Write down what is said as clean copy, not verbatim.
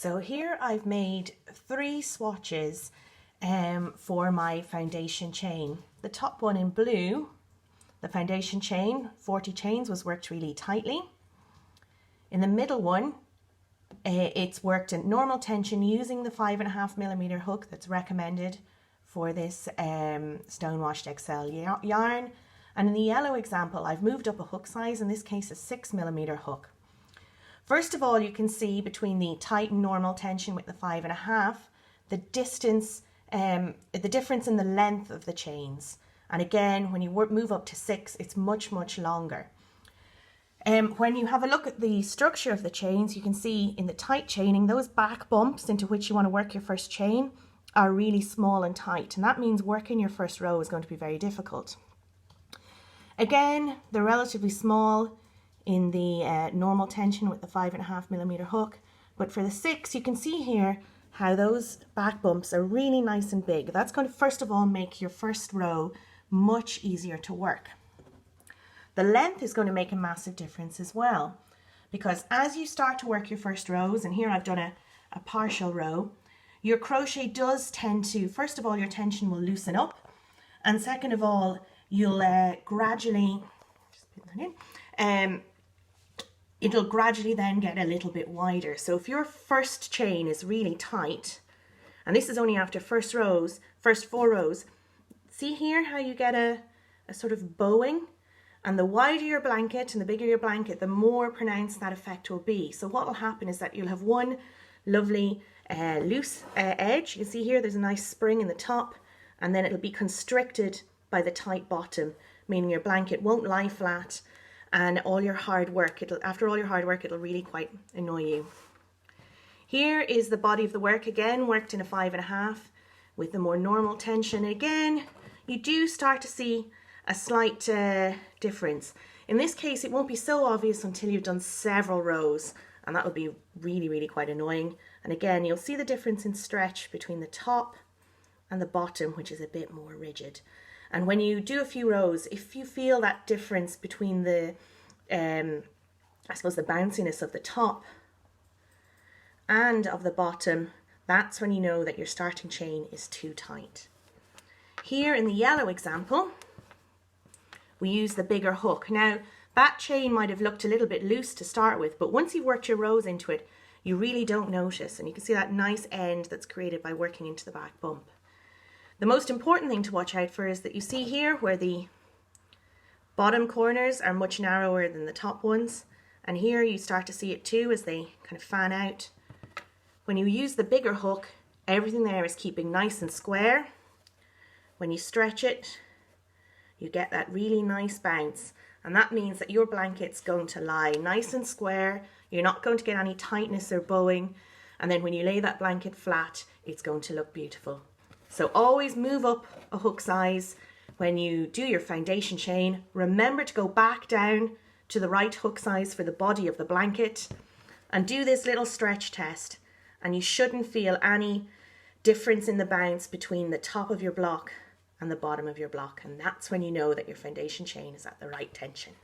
So here I've made 3 swatches for my foundation chain. The top one in blue, the foundation chain, 40 chains, was worked really tightly. In the middle one, it's worked at normal tension using the 5.5mm hook that's recommended for this Stonewashed XL yarn. And in the yellow example, I've moved up a hook size, in this case a 6mm hook. First of all, you can see between the tight and normal tension with the 5.5, the distance, the difference in the length of the chains. And again, when you move up to 6, it's much, much longer. When you have a look at the structure of the chains, you can see in the tight chaining, those back bumps into which you want to work your first chain are really small and tight. And that means working your first row is going to be very difficult. Again, they're relatively small in the normal tension with the 5.5mm hook, but for the 6 you can see here how those back bumps are really nice and big. That's going to first of all make your first row much easier to work. The length is going to make a massive difference as well, because as you start to work your first rows, and here I've done a partial row, your crochet does tend to, first of all, your tension will loosen up, and second of all, you'll gradually, just put that in, it'll gradually then get a little bit wider. So if your first chain is really tight, and this is only after first 4 rows, see here how you get a sort of bowing? And the wider your blanket and the bigger your blanket, the more pronounced that effect will be. So what will happen is that you'll have one lovely loose edge. You can see here there's a nice spring in the top, and then it'll be constricted by the tight bottom, meaning your blanket won't lie flat, and all your hard work, after all your hard work, it'll really quite annoy you. Here is the body of the work, again worked in a 5.5 with the more normal tension. Again, you do start to see a slight difference. In this case, it won't be so obvious until you've done several rows, and that will be really, really quite annoying. And again, you'll see the difference in stretch between the top and the bottom, which is a bit more rigid. And when you do a few rows, if you feel that difference between the, I suppose, the bounciness of the top and of the bottom, that's when you know that your starting chain is too tight. Here in the yellow example, we use the bigger hook. Now, that chain might have looked a little bit loose to start with, but once you've worked your rows into it, you really don't notice. And you can see that nice end that's created by working into the back bump. The most important thing to watch out for is that you see here where the bottom corners are much narrower than the top ones. And here you start to see it too as they kind of fan out. When you use the bigger hook, everything there is keeping nice and square. When you stretch it, you get that really nice bounce. And that means that your blanket's going to lie nice and square. You're not going to get any tightness or bowing. And then when you lay that blanket flat, it's going to look beautiful. So always move up a hook size when you do your foundation chain. Remember to go back down to the right hook size for the body of the blanket, and do this little stretch test, and you shouldn't feel any difference in the bounce between the top of your block and the bottom of your block, and that's when you know that your foundation chain is at the right tension.